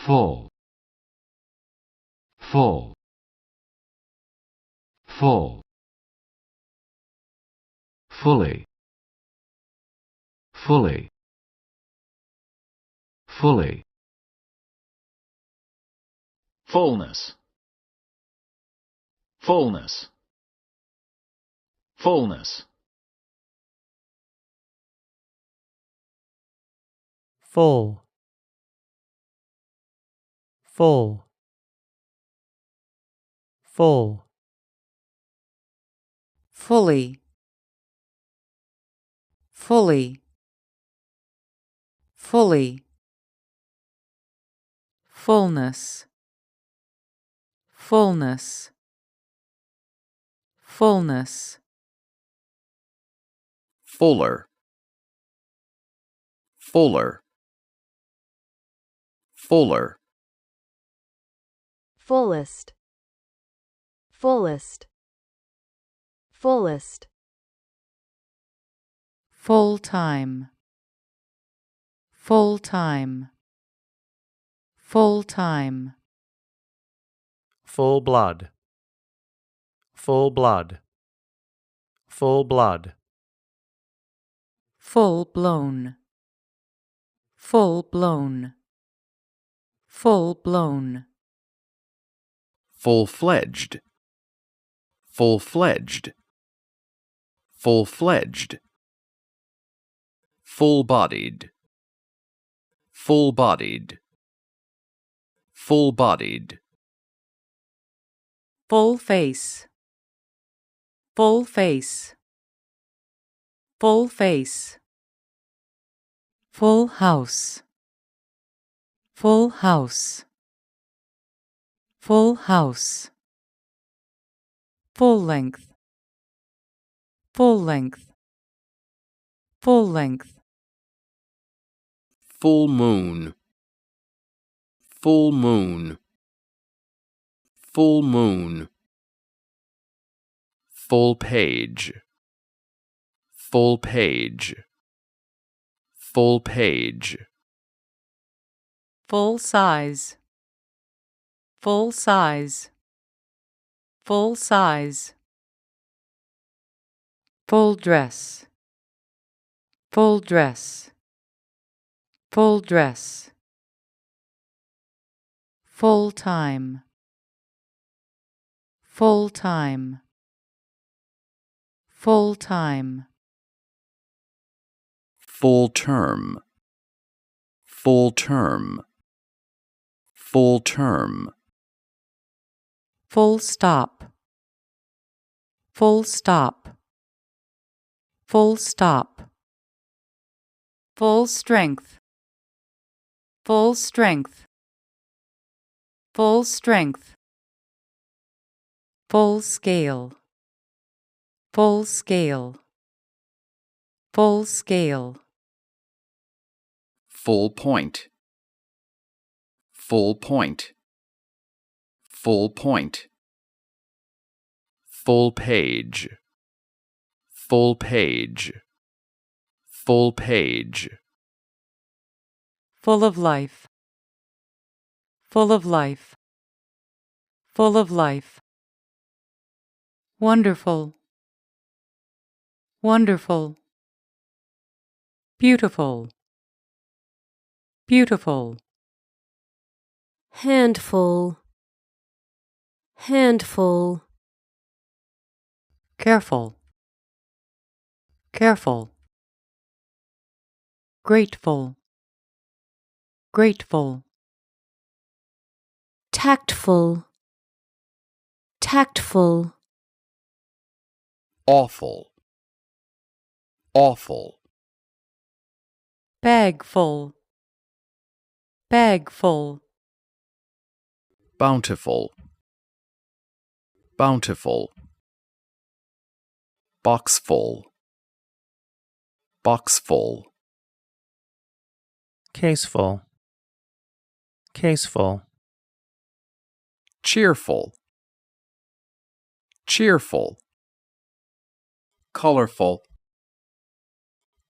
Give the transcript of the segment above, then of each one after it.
full, full, full, fully, fully, fully, fullness, fullness, fullness, full, full, full, fully, fully, fully, fullness, fullness, fullness, fuller, fuller, fuller, fullest, fullest, fullest, full time, full time, full time, full blood, full blood, full blood, full blown, full blown, full blown, full-fledged, full-fledged, full-fledged, full-bodied, full-bodied, full-bodied, full face, full face, full face, full house, full house, full house, full length, full length, full length, full moon, full moon, full moon, full page, full page, full page, full size, full size, full size, full dress, full dress, full dress, full time, full time, full time, full term, full term, full term, full stop, full stop, full stop, full strength, full strength, full strength, full scale, full scale, full scale, full point, full point, full point, full page, full page, full page, full of life, full of life, full of life, wonderful, wonderful, beautiful, beautiful, handful, handful, careful, careful, grateful, grateful, tactful, tactful, awful, awful, bagful, bagful, bountiful, bountiful, boxful, boxful, caseful, caseful, cheerful, cheerful, colorful,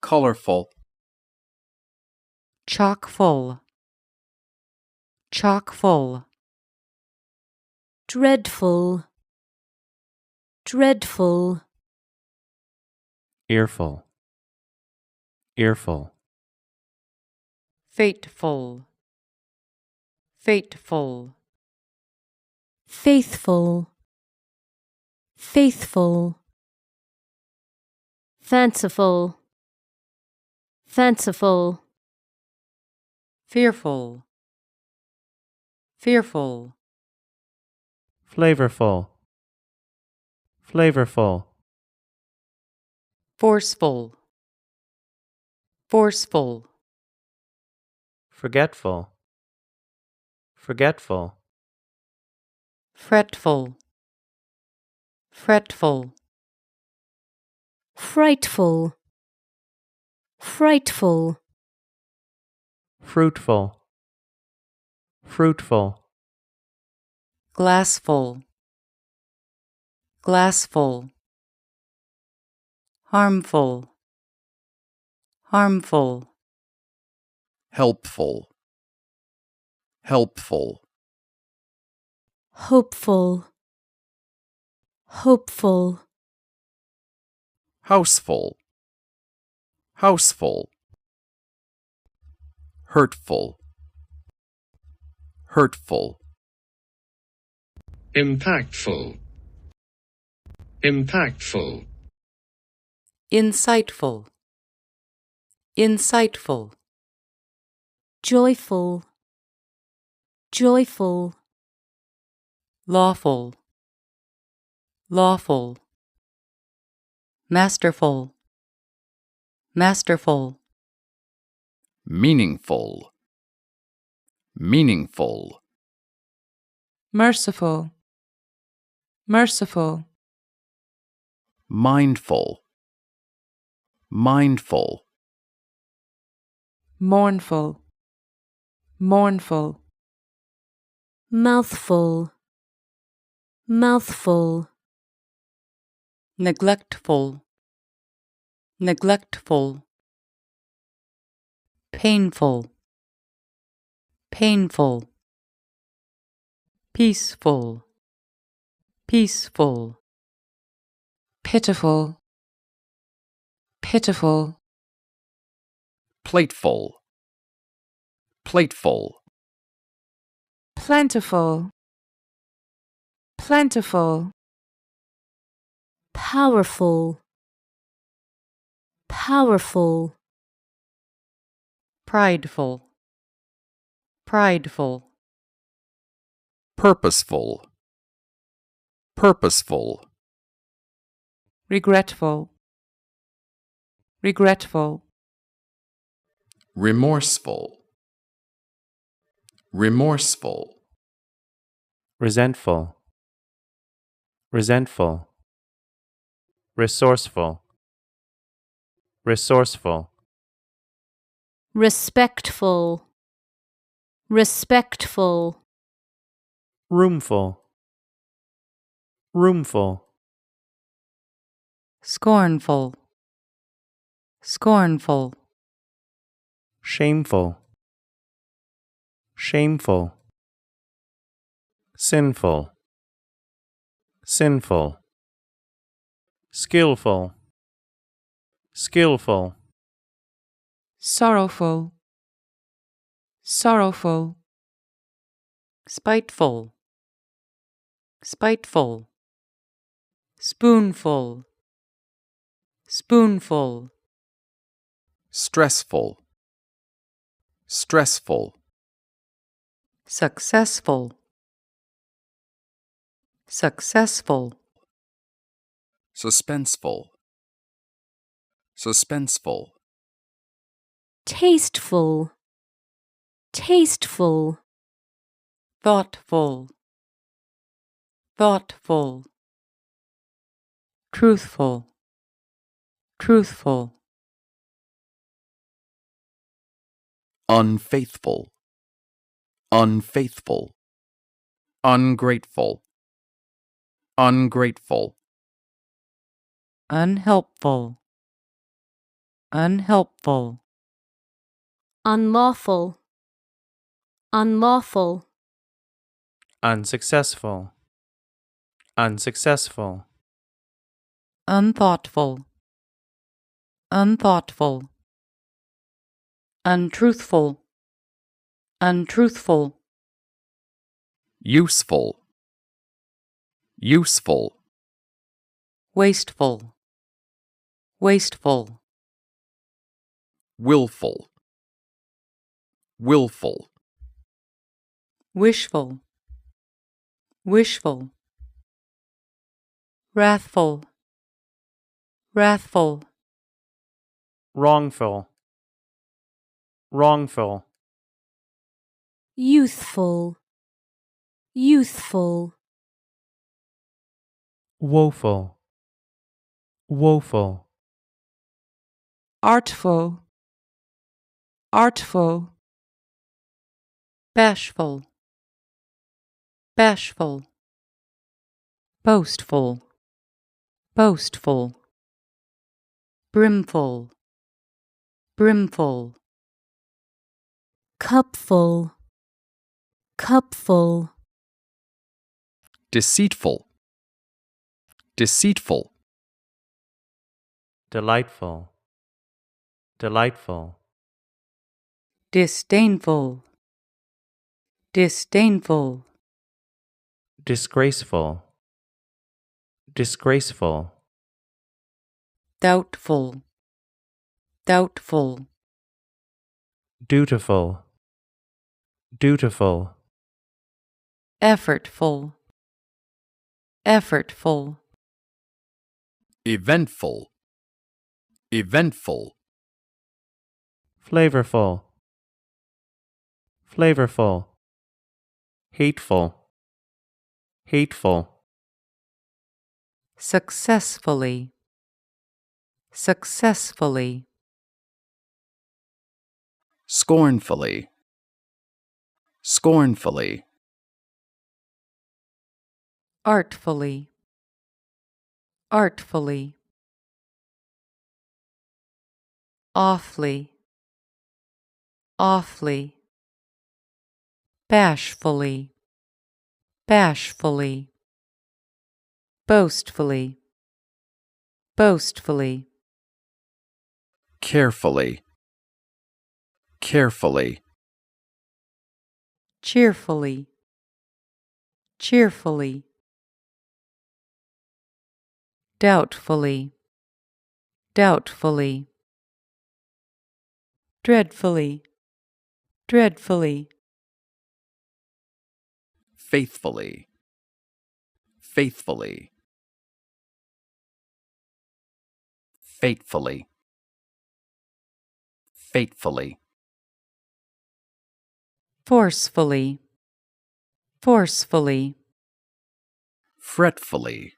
colorful, chock full, chock full, dreadful, dreadful, earful, earful, fateful, fateful, faithful, faithful, fanciful, fanciful, fearful, fearful, flavorful, flavorful, forceful, forceful, forgetful, forgetful, fretful, fretful, frightful, frightful, fruitful, fruitful, glassful, glassful, harmful, harmful, helpful, helpful, hopeful, hopeful, houseful, houseful, hurtful, hurtful, impactful, impactful, insightful, insightful, joyful, joyful, lawful, lawful, masterful, masterful, meaningful, meaningful, merciful, merciful, mindful, mindful, mournful, mournful, mouthful, mouthful, neglectful, neglectful, painful, painful, peaceful, peaceful, pitiful, pitiful, plateful, plateful, plentiful, plentiful, powerful, powerful, prideful, prideful, purposeful, purposeful, regretful, regretful, remorseful, remorseful, resentful, resentful, resourceful, resourceful, respectful, respectful, roomful, roomful, scornful, scornful, shameful, shameful, sinful, sinful, skillful, skillful, sorrowful, sorrowful, spiteful, spiteful, spoonful, spoonful, stressful, stressful, successful, successful, suspenseful, suspenseful, tasteful, tasteful, thoughtful, thoughtful, truthful, truthful, unfaithful, unfaithful, ungrateful, ungrateful, unhelpful, unhelpful, unlawful, unlawful, unsuccessful, unsuccessful, unthoughtful, unthoughtful, untruthful, untruthful, useful, useful, wasteful, wasteful, willful, willful, wishful, wishful, wrathful, wrathful, wrongful, wrongful, youthful, youthful, woeful, woeful, artful, artful, bashful, bashful, boastful, boastful, brimful, brimful, cupful, cupful, deceitful, deceitful, delightful, delightful, disdainful, disdainful, disgraceful, disgraceful, doubtful, doubtful, dutiful, dutiful, effortful, effortful, eventful, eventful, flavorful, flavorful, hateful, hateful, successfully, successfully, scornfully, scornfully, artfully, artfully, awfully, awfully, bashfully, bashfully, boastfully, boastfully, carefully, carefully, cheerfully, cheerfully, doubtfully, doubtfully, dreadfully, dreadfully, faithfully, faithfully, fatefully, fatefully, forcefully, forcefully, fretfully,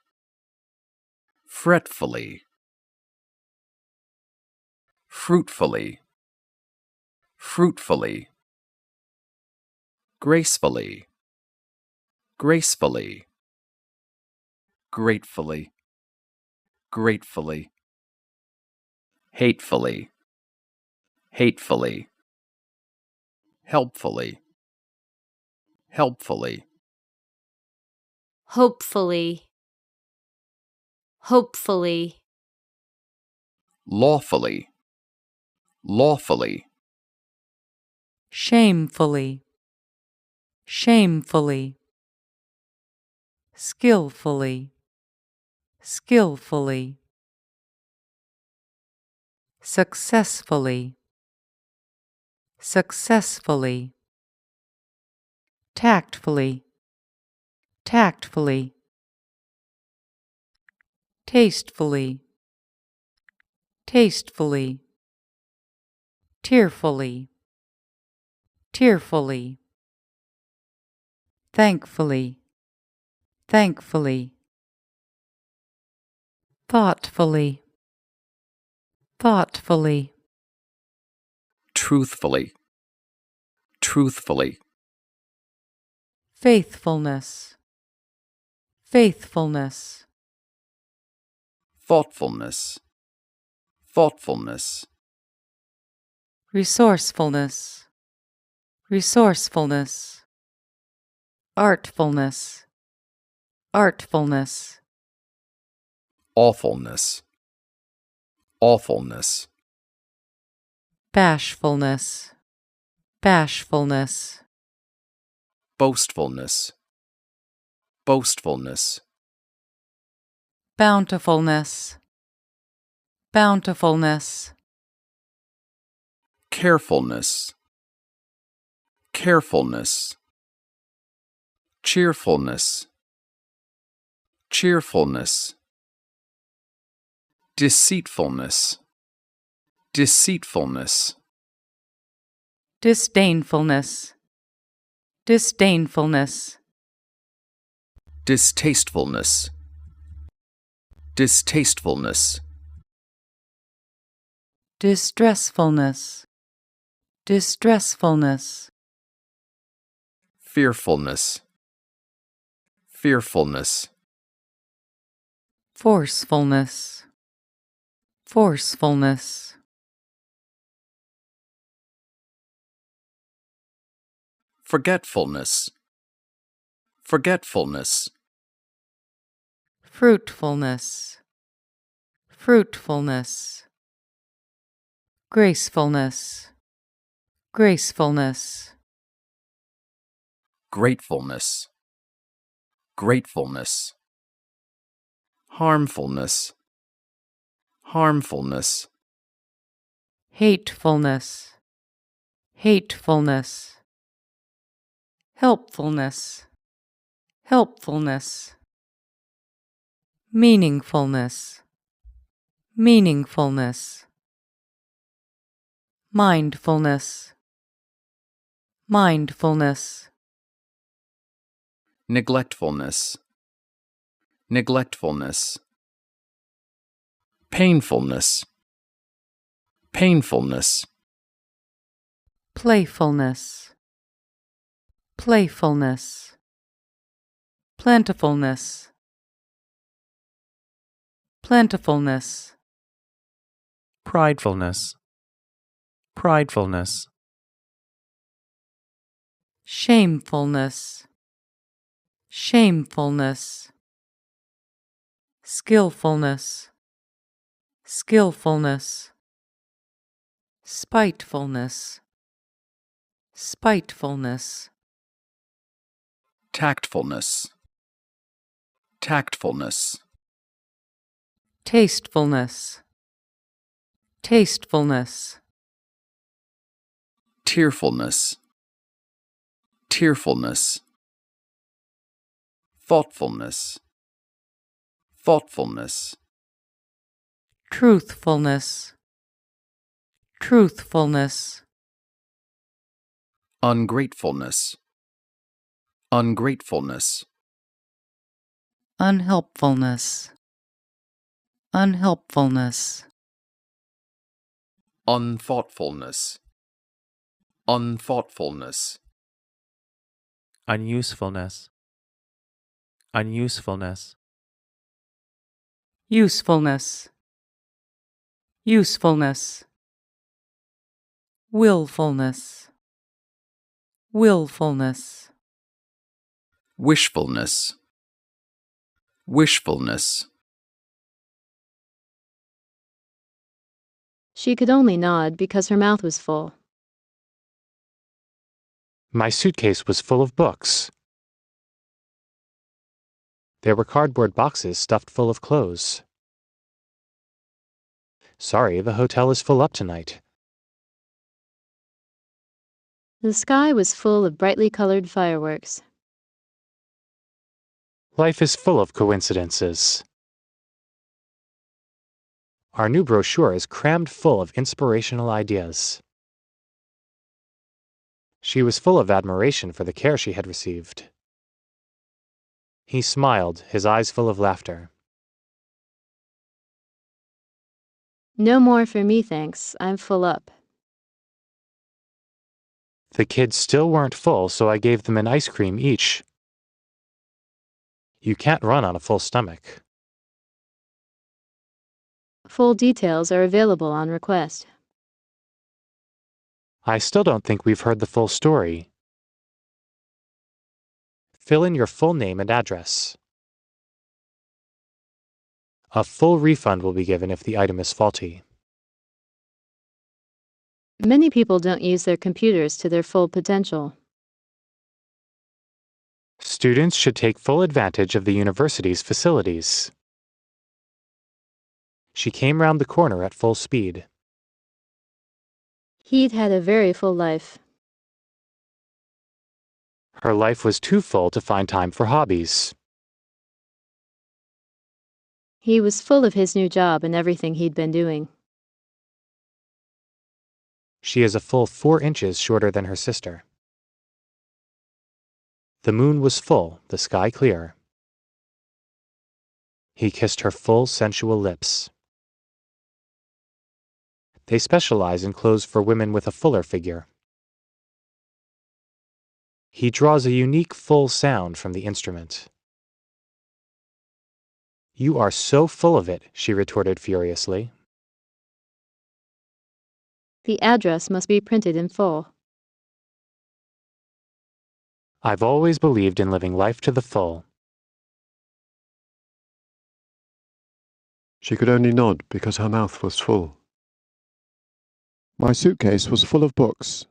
fretfully, fruitfully, fruitfully, gracefully, gracefully, gratefully, gratefully, hatefully, hatefully, helpfully, helpfully, hopefully, hopefully, lawfully, lawfully, shamefully, shamefully, skillfully, skillfully, successfully, successfully, tactfully, tactfully, tastefully, tastefully, tearfully, tearfully, thankfully, thankfully, thoughtfully, thoughtfully, truthfully, truthfully, faithfulness, faithfulness, thoughtfulness, thoughtfulness, resourcefulness, resourcefulness, artfulness, artfulness, awfulness, awfulness, bashfulness, bashfulness, boastfulness, boastfulness, bountifulness, bountifulness, carefulness, carefulness, cheerfulness, cheerfulness, deceitfulness, deceitfulness, disdainfulness, disdainfulness, distastefulness, distastefulness, distressfulness, distressfulness, fearfulness, fearfulness, forcefulness, forcefulness, forgetfulness, forgetfulness, fruitfulness, fruitfulness, gracefulness, gracefulness, gratefulness, gratefulness, harmfulness, harmfulness, hatefulness, hatefulness, helpfulness, helpfulness, meaningfulness, meaningfulness, mindfulness, mindfulness, neglectfulness, neglectfulness, painfulness, painfulness, playfulness, playfulness, plentifulness, plentifulness, pridefulness, pridefulness, shamefulness, shamefulness, skillfulness, skillfulness, spitefulness, spitefulness, tactfulness, tactfulness, tastefulness, tastefulness, tearfulness, tearfulness, thoughtfulness, thoughtfulness, truthfulness, truthfulness, ungratefulness, ungratefulness, unhelpfulness, unhelpfulness, unthoughtfulness, unthoughtfulness, unusefulness, unusefulness, usefulness, usefulness, willfulness, willfulness, wishfulness, wishfulness, She could only nod because her mouth was full. My suitcase was full of books. There were cardboard boxes stuffed full of clothes. Sorry, the hotel is full up tonight. The sky was full of brightly colored fireworks. Life is full of coincidences. Our new brochure is crammed full of inspirational ideas. She was full of admiration for the care she had received. He smiled, his eyes full of laughter. No more for me, thanks. I'm full up. The kids still weren't full, so I gave them an ice cream each. You can't run on a full stomach. Full details are available on request. I still don't think we've heard the full story. Fill in your full name and address. A full refund will be given if the item is faulty. Many people don't use their computers to their full potential. Students should take full advantage of the university's facilities. She came round the corner at full speed. He'd had a very full life. Her life was too full to find time for hobbies. He was full of his new job and everything he'd been doing. She is a full 4 inches shorter than her sister. The moon was full, the sky clear. He kissed her full, sensual lips. They specialize in clothes for women with a fuller figure. He draws a unique full sound from the instrument. You are so full of it, she retorted furiously. The address must be printed in full. I've always believed in living life to the full. She could only nod because her mouth was full. My suitcase was full of books.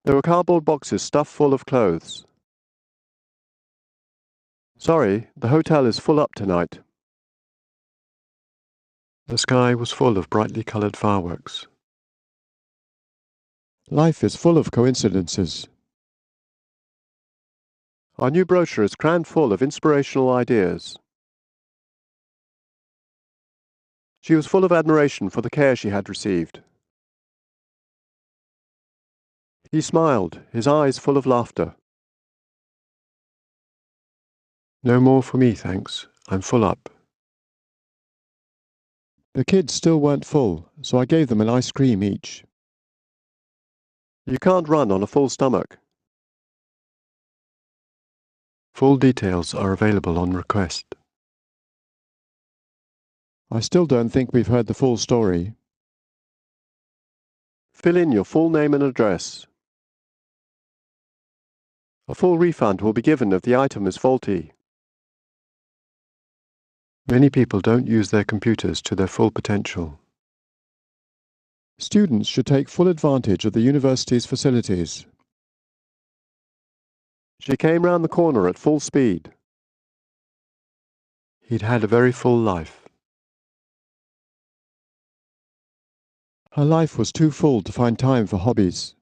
There were cardboard boxes stuffed full of clothes. Sorry, the hotel is full up tonight. The sky was full of brightly coloured fireworks. Life is full of coincidences. Our new brochure is crammed full of inspirational ideas. She was full of admiration for the care she had received. He smiled, his eyes full of laughter. No more for me, thanks. I'm full up. The kids still weren't full, so I gave them an ice cream each. You can't run on a full stomach. Full details are available on request. I still don't think we've heard the full story. Fill in your full name and address. A full refund will be given if the item is faulty. Many people don't use their computers to their full potential. Students should take full advantage of the university's facilities. She came round the corner at full speed. He'd had a very full life. Her life was too full to find time for hobbies.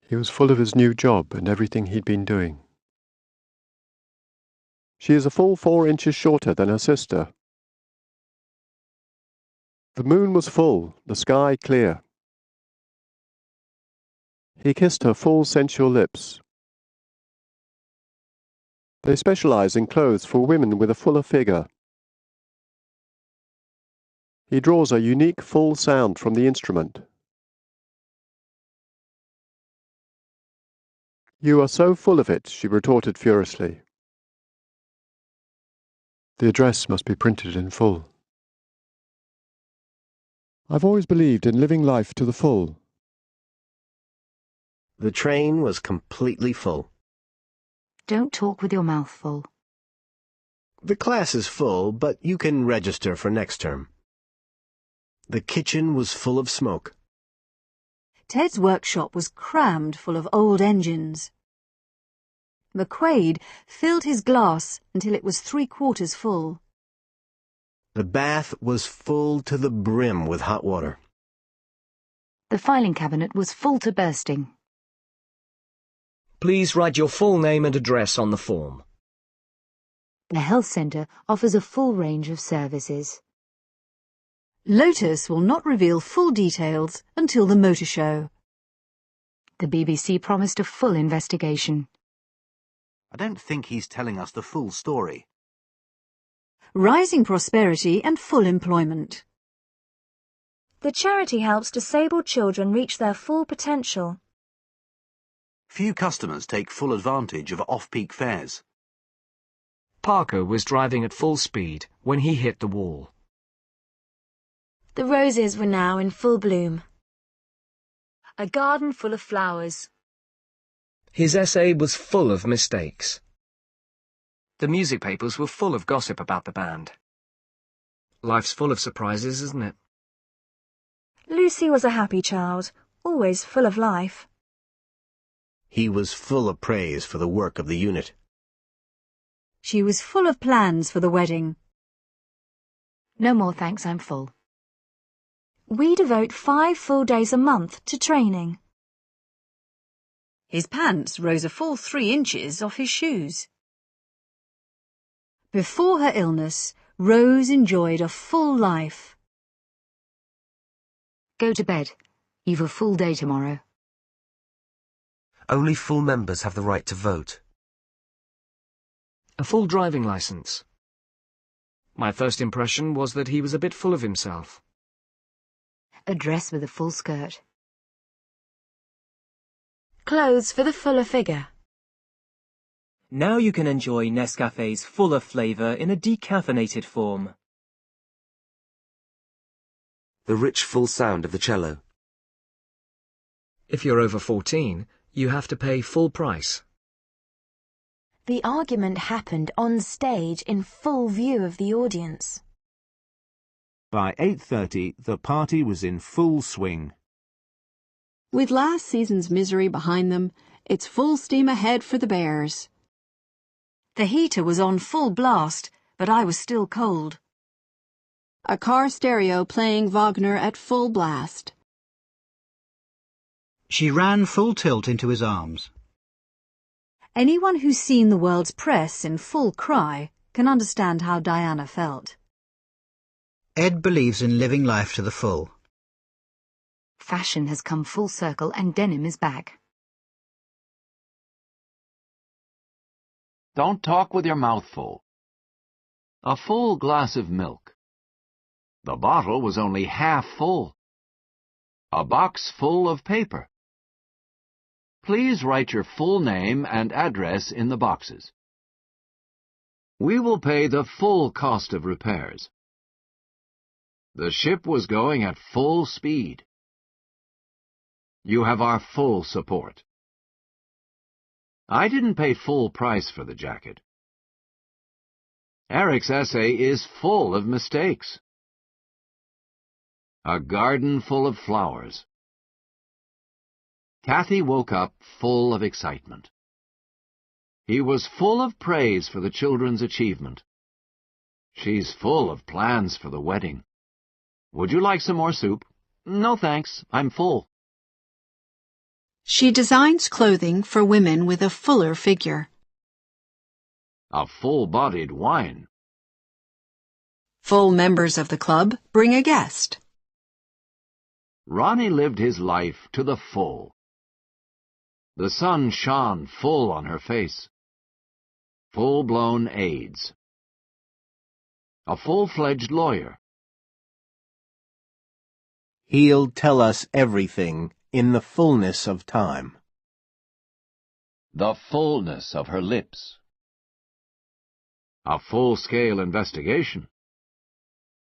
He was full of his new job and everything he'd been doing. She is a full 4 inches shorter than her sister. The moon was full, the sky clear. He kissed her full sensual lips. They specialize in clothes for women with a fuller figure. He draws a unique full sound from the instrument. You are so full of it, she retorted furiously. The address must be printed in full. I've always believed in living life to the full. The train was completely full. Don't talk with your mouth full. The class is full, but you can register for next term. The kitchen was full of smoke. Ted's workshop was crammed full of old engines. McQuaid filled his glass until it was 3/4 full. The bath was full to the brim with hot water. The filing cabinet was full to bursting. Please write your full name and address on the form. The health centre offers a full range of services. Lotus will not reveal full details until the motor show. The BBC promised a full investigation. I don't think he's telling us the full story. Rising prosperity and full employment. The charity helps disabled children reach their full potential. Few customers take full advantage of off-peak fares. Parker was driving at full speed when he hit the wall. The roses were now in full bloom. A garden full of flowers. His essay was full of mistakes. The music papers were full of gossip about the band. Life's full of surprises, isn't it? Lucy was a happy child, always full of life. He was full of praise for the work of the unit. She was full of plans for the wedding. No more thanks, I'm full. We devote 5 full days a month to training. His pants rose a full 3 inches off his shoes. Before her illness, Rose enjoyed a full life. Go to bed. You've a full day tomorrow. Only full members have the right to vote. A full driving licence. My first impression was that he was a bit full of himself. A dress with a full skirt. Clothes for the fuller figure. Now you can enjoy Nescafe's fuller flavour in a decaffeinated form. The rich full sound of the cello. If you're over 14, you have to pay full price. The argument happened on stage in full view of the audience. By 8:30, the party was in full swing. With last season's misery behind them, it's full steam ahead for the Bears. The heater was on full blast, but I was still cold. A car stereo playing Wagner at full blast. She ran full tilt into his arms. Anyone who's seen the world's press in full cry can understand how Diana felt. Ed believes in living life to the full. Fashion has come full circle and denim is back. Don't talk with your mouth full. A full glass of milk. The bottle was only half full. A box full of paper. Please write your full name and address in the boxes. We will pay the full cost of repairs. The ship was going at full speed. You have our full support. I didn't pay full price for the jacket. Eric's essay is full of mistakes. A garden full of flowers. Kathy woke up full of excitement. He was full of praise for the children's achievement. She's full of plans for the wedding. Would you like some more soup? No, thanks. I'm full. She designs clothing for women with a fuller figure. A full-bodied wine. Full members of the club bring a guest. Ronnie lived his life to the full. The sun shone full on her face. Full-blown AIDS. A full-fledged lawyer. He'll tell us everything in the fullness of time. The fullness of her lips. A full-scale investigation.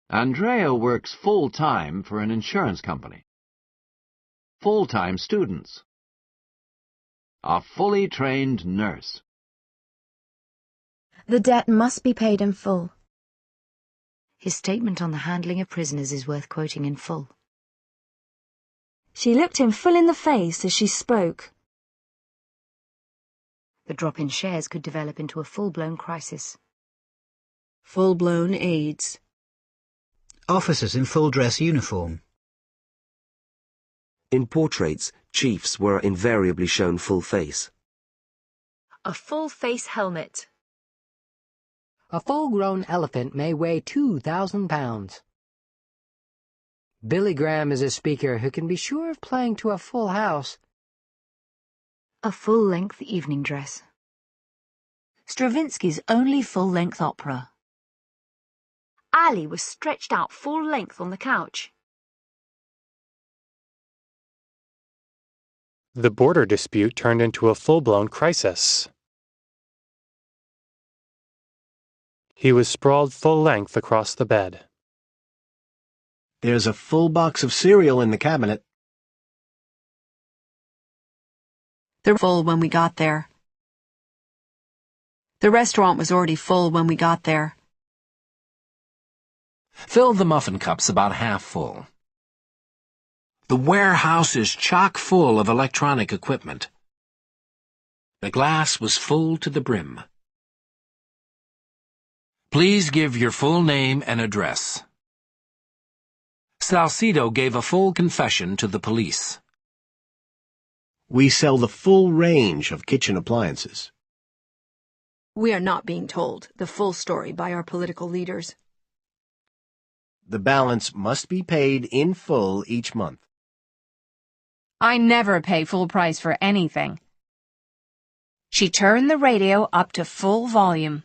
Andrea works full-time for an insurance company. Full-time students. A fully trained nurse. The debt must be paid in full. His statement on the handling of prisoners is worth quoting in full. She looked him full in the face as she spoke. The drop in shares could develop into a full-blown crisis. Full-blown AIDS. Officers in full dress uniform. In portraits, chiefs were invariably shown full face. A full-face helmet. A full-grown elephant may weigh 2,000 pounds. Billy Graham is a speaker who can be sure of playing to a full house. A full-length evening dress. Stravinsky's only full-length opera. Ali was stretched out full length on the couch. The border dispute turned into a full-blown crisis. He was sprawled full length across the bed. There's a full box of cereal in the cabinet. They were full when we got there. The restaurant was already full when we got there. Fill the muffin cups about half full. The warehouse is chock full of electronic equipment. The glass was full to the brim. Please give your full name and address. Salcido gave a full confession to the police. We sell the full range of kitchen appliances. We are not being told the full story by our political leaders. The balance must be paid in full each month. I never pay full price for anything. She turned the radio up to full volume.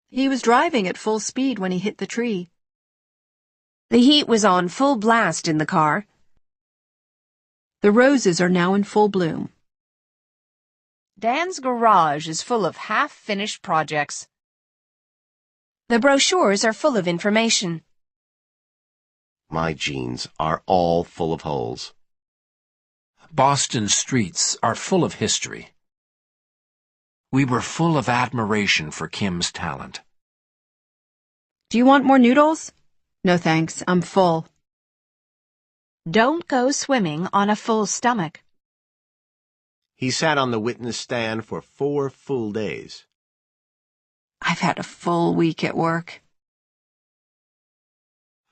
He was driving at full speed when he hit the tree. The heat was on full blast in the car. The roses are now in full bloom. Dan's garage is full of half-finished projects. The brochures are full of information. My jeans are all full of holes. Boston streets are full of history. We were full of admiration for Kim's talent. Do you want more noodles? No thanks, I'm full. Don't go swimming on a full stomach. He sat on the witness stand for 4 full days. I've had a full week at work.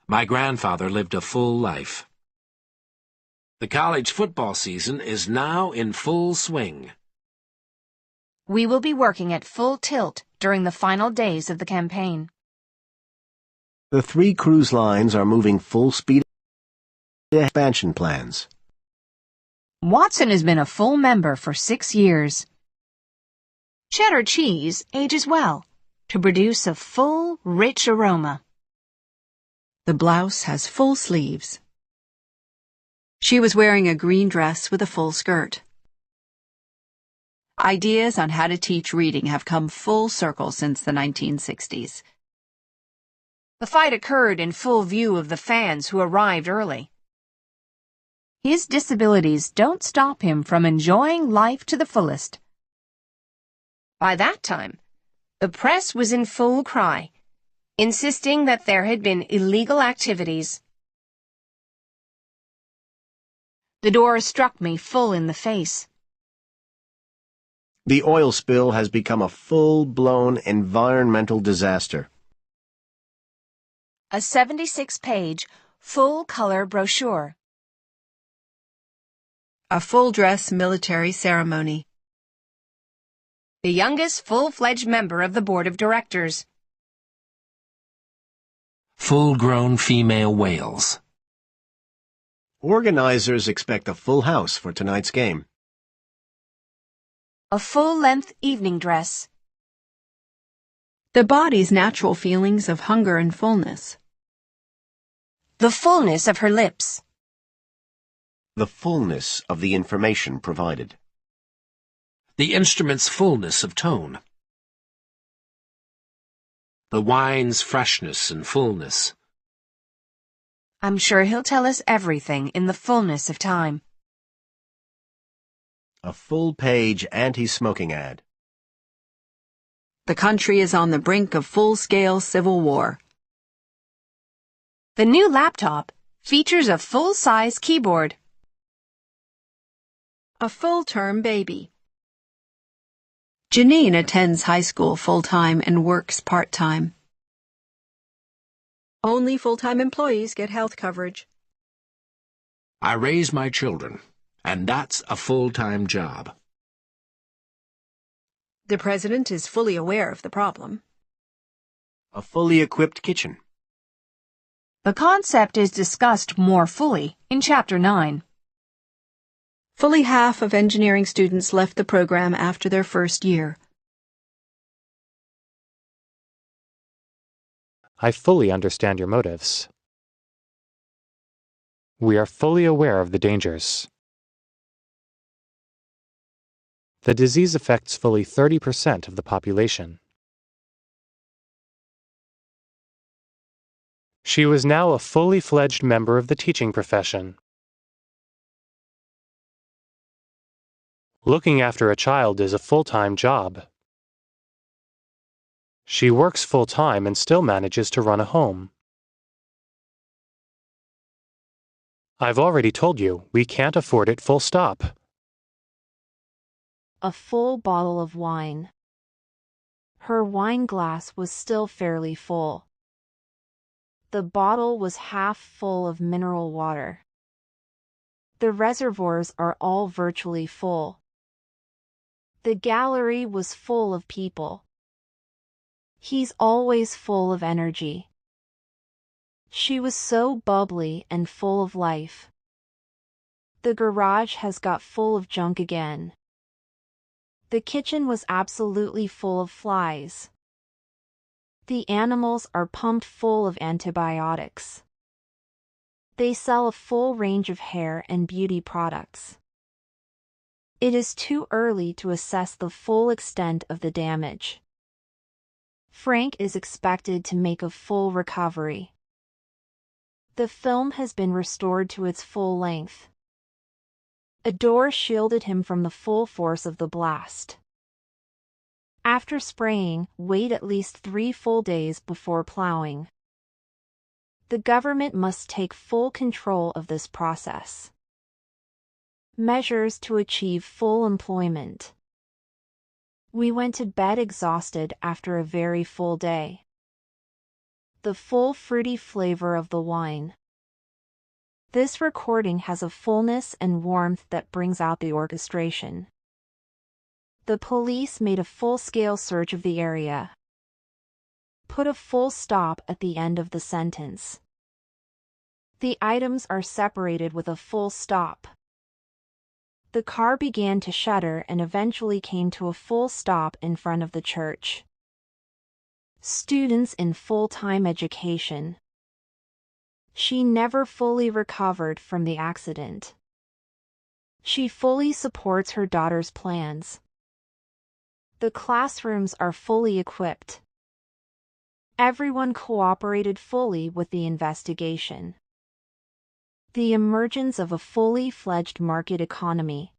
My grandfather lived a full life. The college football season is now in full swing. We will be working at full tilt during the final days of the campaign. The 3 cruise lines are moving full speed expansion plans. Watson has been a full member for 6 years. Cheddar cheese ages well to produce a full, rich aroma. The blouse has full sleeves. She was wearing a green dress with a full skirt. Ideas on how to teach reading have come full circle since the 1960s. The fight occurred in full view of the fans who arrived early. His disabilities don't stop him from enjoying life to the fullest. By that time, the press was in full cry, insisting that there had been illegal activities. The door struck me full in the face. The oil spill has become a full-blown environmental disaster. A 76-page, full-color brochure. A full-dress military ceremony. The youngest full-fledged member of the board of directors. Full-grown female whales. Organizers expect a full house for tonight's game. A full-length evening dress. The body's natural feelings of hunger and fullness. The fullness of her lips. The fullness of the information provided. The instrument's fullness of tone. The wine's freshness and fullness. I'm sure he'll tell us everything in the fullness of time. A full-page anti-smoking ad. The country is on the brink of full-scale civil war. The new laptop features a full-size keyboard. A full-term baby. Janine attends high school full-time and works part-time. Only full-time employees get health coverage. I raise my children, and that's a full-time job. The president is fully aware of the problem. A fully equipped kitchen. The concept is discussed more fully in Chapter 9. Fully half of engineering students left the program after their first year. I fully understand your motives. We are fully aware of the dangers. The disease affects fully 30% of the population. She was now a fully fledged member of the teaching profession. Looking after a child is a full-time job. She works full-time and still manages to run a home. I've already told you, we can't afford it, full stop. A full bottle of wine. Her wine glass was still fairly full. The bottle was half full of mineral water. The reservoirs are all virtually full. The gallery was full of people. He's always full of energy. She was so bubbly and full of life. The garage has got full of junk again. The kitchen was absolutely full of flies. The animals are pumped full of antibiotics. They sell a full range of hair and beauty products. It is too early to assess the full extent of the damage. Frank is expected to make a full recovery. The film has been restored to its full length. A door shielded him from the full force of the blast. After spraying, wait at least 3 full days before plowing. The government must take full control of this process. Measures to achieve full employment. We went to bed exhausted after a very full day. The full fruity flavor of the wine. This recording has a fullness and warmth that brings out the orchestration. The police made a full-scale search of the area. Put a full stop at the end of the sentence. The items are separated with a full stop. The car began to shudder and eventually came to a full stop in front of the church. Students in full-time education. She never fully recovered from the accident. She fully supports her daughter's plans. The classrooms are fully equipped. Everyone cooperated fully with the investigation. The emergence of a fully fledged market economy.